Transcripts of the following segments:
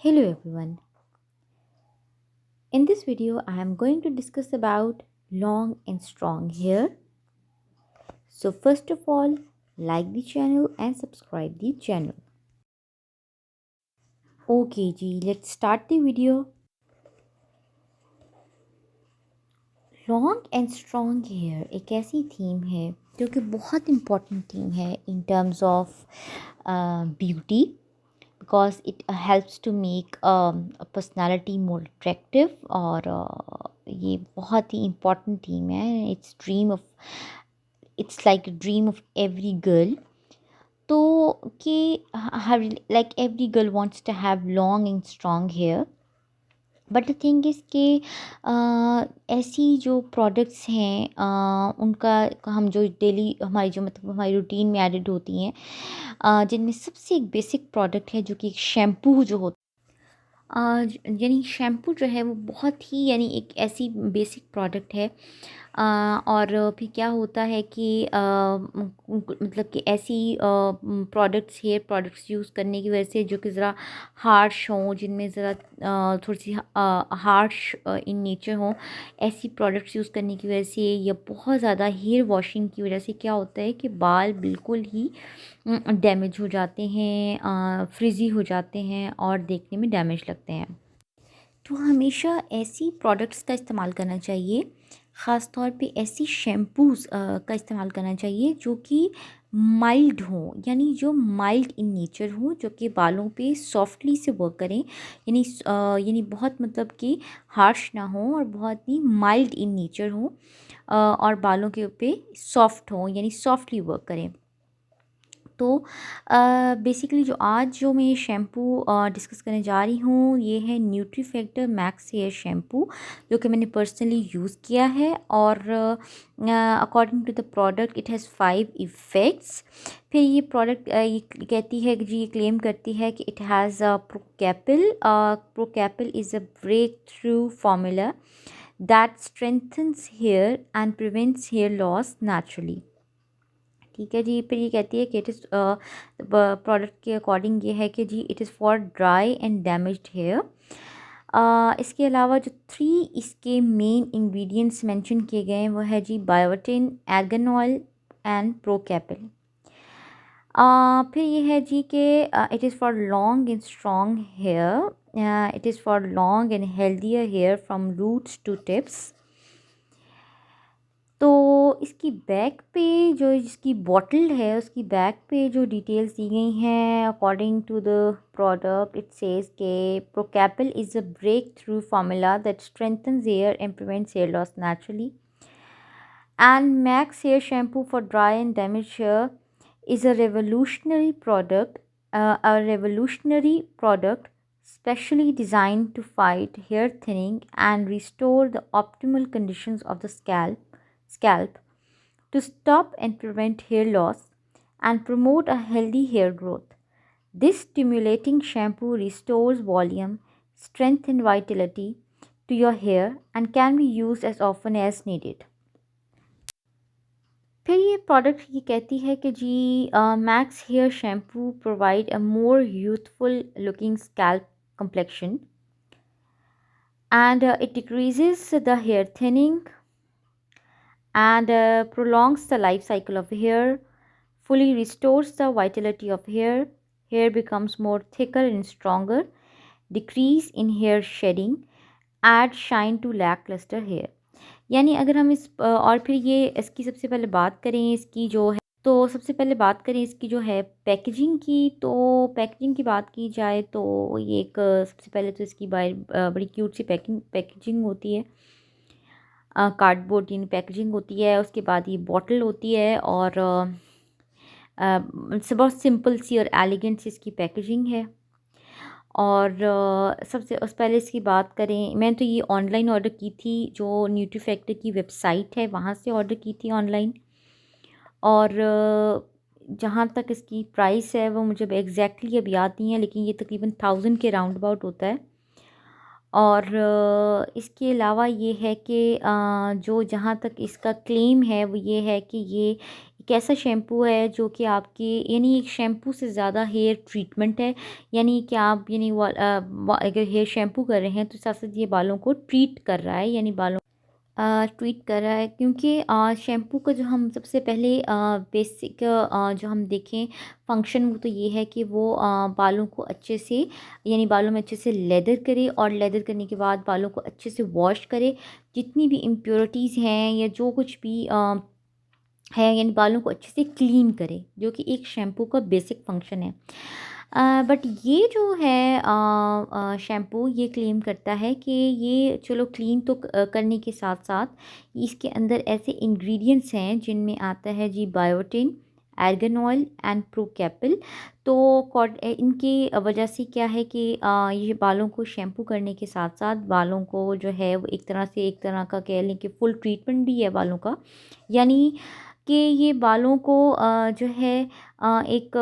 Hello everyone. In this video I am going to discuss about long and strong hair. So first of all, like the channel and subscribe the channel. Okay ji, let's start the video. Long and strong hair एक ऐसी theme है जो कि बहुत important theme है in terms of beauty because it helps to make a personality more attractive और ये बहुत ही important theme है. It's like a dream of every girl. तो कि like every girl wants to have long and strong hair. But the thing is कि ऐसी जो products हैं उनका हम जो डेली हमारी जो मतलब हमारी रूटीन में एडिड होती हैं, जिनमें सबसे एक बेसिक प्रोडक्ट है जो कि एक शैम्पू जो होता यानी शैम्पू जो है वो बहुत ही यानी एक ऐसी बेसिक प्रोडक्ट है. और फिर क्या होता है कि मतलब कि ऐसी प्रोडक्ट्स हेयर प्रोडक्ट्स यूज़ करने की वजह से जो कि ज़रा हार्श हों, जिनमें ज़रा थोड़ी सी हार्श इन नेचर हों, ऐसी प्रोडक्ट्स यूज़ करने की वजह से या बहुत ज़्यादा हेयर वॉशिंग की वजह से क्या होता है कि बाल बिल्कुल ही डैमेज हो जाते हैं, फ्रिज़ी हो जाते हैं और देखने में डैमेज लगते हैं. तो हमेशा ऐसी प्रोडक्ट्स का इस्तेमाल करना चाहिए, ख़ास तौर पे ऐसी शैम्पूज़ का इस्तेमाल करना चाहिए जो कि माइल्ड हों, यानी जो माइल्ड इन नेचर हों, जो कि बालों पे सॉफ्टली से वर्क करें, यानी बहुत मतलब कि हार्श ना हो और बहुत ही माइल्ड इन नेचर हों, और बालों के पे सॉफ्ट हों यानी सॉफ्टली वर्क करें. तो बेसिकली जो मैं ये शैम्पू डिस्कस करने जा रही हूँ ये है nutri factor max hair shampoo, जो कि मैंने पर्सनली यूज़ किया है. और according to the product it has 5 effects. फिर ये प्रोडक्ट ये कहती है कि जी, ये क्लेम करती है कि it has Procapil. Procapil is a breakthrough formula that strengthens hair and prevents hair loss naturally. ठीक है जी. फिर ये कहती है कि इट इज़ प्रोडक्ट के अकॉर्डिंग ये है कि जी it is for dry and damaged hair. इसके अलावा जो 3 इसके मेन इंग्रेडिएंट्स मेंशन किए गए हैं वो है जी biotin, argan oil and procapil. फिर ये है जी कि it is for long and strong hair. It is for long and healthier hair from roots to tips. तो इसकी बैक पे जो इसकी बॉटल है उसकी बैक पे जो डिटेल्स दी गई हैं according to the product it says के Procapil is a breakthrough formula that strengthens hair and prevents hair loss naturally. And Max hair shampoo for dry and damage hair is a revolutionary product specially designed to fight hair thinning and restore the optimal conditions of the scalp to stop and prevent hair loss and promote a healthy hair growth. This stimulating shampoo restores volume, strength and vitality to your hair and can be used as often as needed. फिर ये product ये कहती है कि जी Max hair shampoo provide a more youthful looking scalp complexion and it decreases the hair thinning and prolongs the life cycle of hair, fully restores the vitality of hair becomes more thicker and stronger, decrease in hair shedding, add shine to lackluster hair. यानी अगर हम इस और फिर ये इसकी सबसे पहले बात करें इसकी जो है, तो सबसे पहले बात करें इसकी जो है पैकेजिंग की. तो पैकेजिंग की बात की जाए तो ये एक सबसे पहले तो इसकी बड़ी क्यूट सी पैकेजिंग होती है. कार्डबोर्ड यानी पैकेजिंग होती है. उसके बाद ये बॉटल होती है और बहुत सिंपल सी और एलिगेंट सी इसकी पैकेजिंग है. और सबसे उस पहले इसकी बात करें, मैंने तो ये ऑनलाइन ऑर्डर की थी, जो न्यूट्री फैक्टर की वेबसाइट है वहाँ से ऑर्डर की थी ऑनलाइन. और जहाँ तक इसकी प्राइस है वो मुझे एग्जैक्टली अब याद नहीं है, लेकिन ये तकरीबन 1000 के राउंड अबाउट होता है. और इसके अलावा ये है कि जो जहाँ तक इसका क्लेम है वो ये है कि ये ऐसा शैम्पू है जो कि आपके यानी एक शैम्पू से ज़्यादा हेयर ट्रीटमेंट है। यानी कि आप यानी अगर हेयर शैम्पू कर रहे हैं तो साथ साथ ये बालों को ट्रीट कर रहा है, यानी बालों ट्वीट कर रहा है। क्योंकि शैम्पू का जो हम सबसे पहले बेसिक जो हम देखें फंक्शन, वो तो ये है कि वो बालों को अच्छे से यानी बालों में अच्छे से लेदर करे, और लेदर करने के बाद बालों को अच्छे से वॉश करे। जितनी भी इम्प्योरिटीज़ हैं या जो कुछ भी है, यानी बालों को अच्छे से क्लीन करे, जो कि एक शैम्पू का बेसिक फंक्शन है। बट ये जो है शैम्पू ये क्लेम करता है कि ये चलो क्लीन तो करने के साथ साथ इसके अंदर ऐसे इंग्रेडिएंट्स हैं जिनमें आता है जी biotin, argan oil and Procapil. तो इनकी वजह से क्या है कि ये बालों को शैम्पू करने के साथ साथ बालों को जो है वो एक तरह का कह लें कि फुल ट्रीटमेंट भी है बालों का। यानी कि ये बालों को जो है एक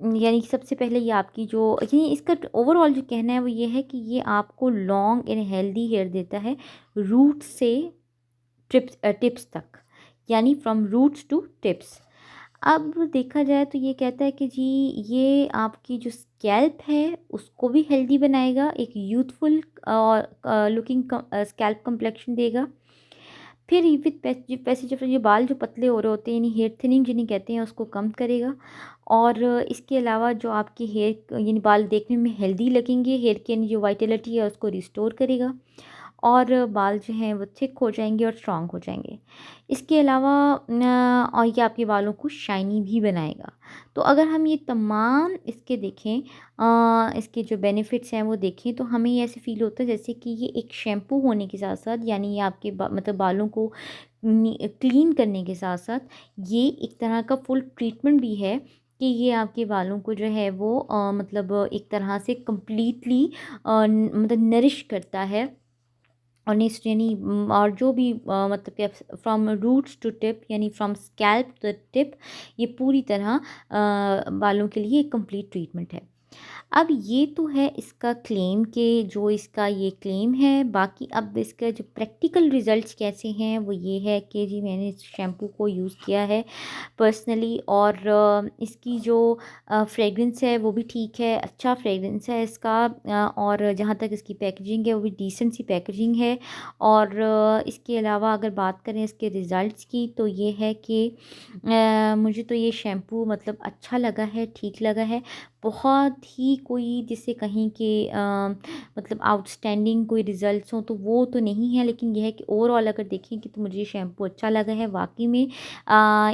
यानी कि सबसे पहले ये आपकी जो यानी इसका ओवरऑल जो कहना है वो ये है कि ये आपको लॉन्ग एंड हेल्दी हेयर देता है, रूट से टिप्स तक, यानी फ्रॉम रूट्स टू टिप्स। अब देखा जाए तो ये कहता है कि जी ये आपकी जो स्कैल्प है उसको भी हेल्दी बनाएगा, एक यूथफुल और लुकिंग स्कैल्प कम्प्लेक्शन देगा। फिर विद पैसे जब ये बाल जो पतले हो रहे होते हैं, यानी हेयर थिनिंग जिन्हें कहते हैं, उसको कम करेगा। और इसके अलावा जो आपके हेयर यानी बाल देखने में हेल्दी लगेंगे, हेयर की यानी जो वाइटलिटी है उसको रिस्टोर करेगा, और बाल जो हैं वो थिक हो जाएंगे और स्ट्रॉन्ग हो जाएंगे। इसके अलावा और ये आपके बालों को शाइनी भी बनाएगा। तो अगर हम ये तमाम इसके देखें इसके जो बेनिफिट्स हैं वो देखें, तो हमें ये ऐसे फ़ील होता है जैसे कि ये एक शैम्पू होने के साथ साथ, यानी ये आपके मतलब बालों को क्लीन करने के साथ साथ ये एक तरह का फुल ट्रीटमेंट भी है कि ये आपके बालों को जो है वो मतलब एक तरह से कम्प्लीटली मतलब नरिश करता है। और नेक्स्ट यानी और जो भी मतलब कि फ्रॉम रूट्स टू टिप, यानी फ्रॉम स्कैल्प टू टिप, ये पूरी तरह बालों के लिए एक कंप्लीट ट्रीटमेंट है। अब ये तो है इसका क्लेम कि जो इसका ये क्लेम है। बाकी अब इसका जो प्रैक्टिकल रिज़ल्ट्स कैसे हैं वो ये है कि जी मैंने इस शैम्पू को यूज़ किया है पर्सनली, और इसकी जो फ्रेगरेंस है वो भी ठीक है, अच्छा फ्रेगरेंस है इसका। और जहाँ तक इसकी पैकेजिंग है वो भी डिसेंट सी पैकेजिंग है। और इसके अलावा अगर बात करें इसके रिज़ल्ट्स की, तो ये है कि मुझे तो ये शैम्पू मतलब अच्छा लगा है, ठीक लगा है। बहुत ही कोई जिसे कहीं कि मतलब आउटस्टैंडिंग कोई रिज़ल्ट्स हों तो वो तो नहीं है, लेकिन यह है कि ओवरऑल अगर देखें कि तो मुझे ये शैम्पू अच्छा लगा है वाक़ई में।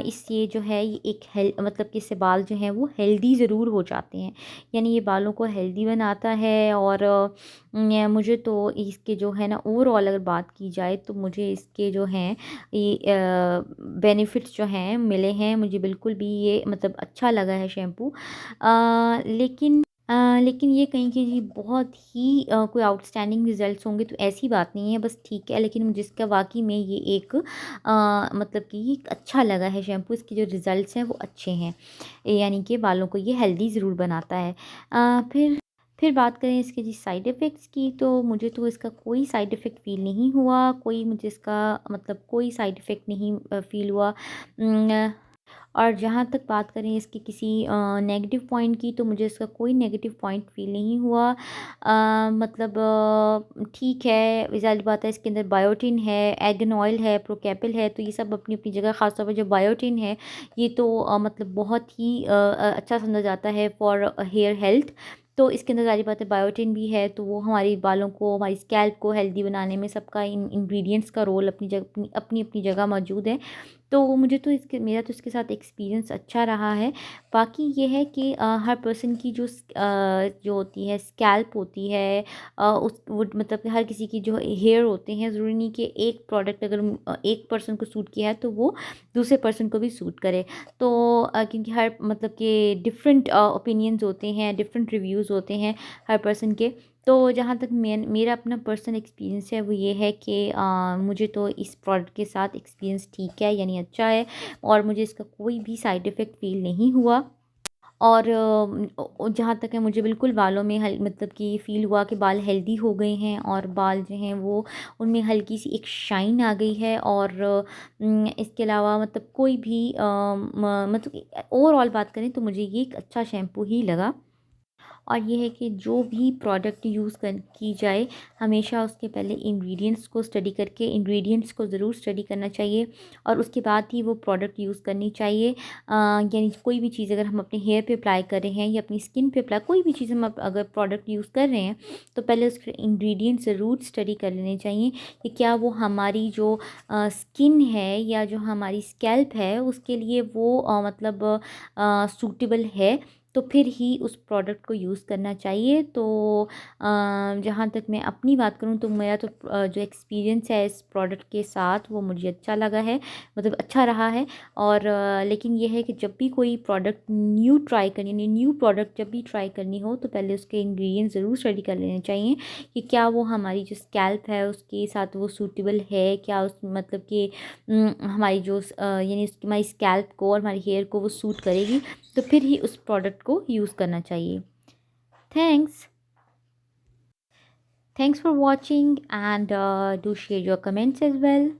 इससे जो है ये एक मतलब कि इससे बाल जो हैं वो हेल्दी ज़रूर हो जाते हैं, यानी ये बालों को हेल्दी बनाता है। और मुझे तो इसके जो है ना ओवरऑल अगर बात की जाए तो मुझे इसके जो हैं ये बेनिफिट्स जो हैं मिले हैं, मुझे बिल्कुल भी ये मतलब अच्छा लगा है शैम्पू। लेकिन ये कहीं कि जी बहुत ही कोई आउटस्टैंडिंग रिजल्ट्स होंगे तो ऐसी बात नहीं है, बस ठीक है। लेकिन मुझे इसका वाक़ई में ये एक मतलब कि ये अच्छा लगा है शैम्पू, इसके जो रिज़ल्ट्स हैं वो अच्छे हैं, यानी कि बालों को ये हेल्दी ज़रूर बनाता है। फिर बात करें इसके जी साइड इफ़ेक्ट्स की, तो मुझे तो इसका कोई साइड इफ़ेक्ट फ़ील नहीं हुआ, कोई मुझे इसका मतलब कोई साइड इफ़ेक्ट नहीं फ़ील हुआ। और जहाँ तक बात करें इसके किसी नेगेटिव पॉइंट की, तो मुझे इसका कोई नेगेटिव पॉइंट फ़ील नहीं हुआ। मतलब ठीक है, ज़ाहिर बात है इसके अंदर बायोटिन है, आर्गन ऑयल है, प्रोकैपिल है, तो ये सब अपनी अपनी जगह, ख़ास तौर पर जो बायोटिन है ये तो मतलब बहुत ही अच्छा समझा जाता है फॉर हेयर हेल्थ। तो इसके अंदर ज़ाहिर बात है बायोटिन भी है, तो वो हमारी बालों को, हमारी स्कैल्प को हेल्दी बनाने में सबका इन इंग्रेडिएंट्स का रोल अपनी जगह अपनी अपनी जगह मौजूद है। तो मुझे तो इसके मेरा तो इसके साथ एक्सपीरियंस अच्छा रहा है। बाकी ये है कि हर पर्सन की जो होती है स्कैल्प होती है, उस वो मतलब कि हर किसी की जो हेयर होते हैं, ज़रूरी नहीं कि एक प्रोडक्ट अगर एक पर्सन को सूट किया है तो वो दूसरे पर्सन को भी सूट करे। तो क्योंकि हर मतलब कि डिफरेंट ओपिनियंस होते हैं, डिफरेंट रिव्यूज़ होते हैं हर पर्सन के। तो जहाँ तक मेरा अपना पर्सनल एक्सपीरियंस है वो ये है कि मुझे तो इस प्रोडक्ट के साथ एक्सपीरियंस ठीक है, यानी अच्छा है, और मुझे इसका कोई भी साइड इफ़ेक्ट फ़ील नहीं हुआ। और जहाँ तक है मुझे बिल्कुल बालों में मतलब कि फ़ील हुआ कि बाल हेल्दी हो गए हैं और बाल जो हैं वो उनमें हल्की सी एक शाइन आ गई है। और इसके अलावा मतलब कोई भी मतलब ओवरऑल बात करें तो मुझे ये एक अच्छा शैम्पू ही लगा। और ये है कि जो भी प्रोडक्ट यूज़ कर की जाए, हमेशा उसके पहले इंग्रेडिएंट्स को स्टडी करके, इंग्रेडिएंट्स को ज़रूर स्टडी करना चाहिए और उसके बाद ही वो प्रोडक्ट यूज़ करनी चाहिए। यानी कोई भी चीज़ अगर हम अपने हेयर पे अप्लाई कर रहे हैं या अपनी स्किन पे अप्लाई, कोई भी चीज़ हम अगर प्रोडक्ट यूज़ कर रहे हैं तो पहले उसके इंग्रेडिएंट्स ज़रूर स्टडी कर लेने चाहिए कि क्या वो हमारी जो स्किन है या जो हमारी स्कैल्प है उसके लिए वो मतलब सूटेबल है, तो फिर ही उस प्रोडक्ट को यूज़ करना चाहिए। तो जहाँ तक मैं अपनी बात करूँ तो मेरा तो जो एक्सपीरियंस है इस प्रोडक्ट के साथ वो मुझे अच्छा लगा है, मतलब अच्छा रहा है। और लेकिन ये है कि जब भी कोई प्रोडक्ट न्यू ट्राई करनी, यानी न्यू प्रोडक्ट जब भी ट्राई करनी हो तो पहले उसके इंग्रेडिएंट्स ज़रूर स्टडी कर लेने चाहिए कि क्या वो हमारी जो स्कैल्प है उसके साथ वो सूटेबल है, क्या उस मतलब कि हमारी जो यानी हमारी स्कैल्प को और हमारे हेयर को वो सूट करेगी, तो फिर ही उस प्रोडक्ट को यूज़ करना चाहिए। Thanks thanks for watching and do share your comments as well.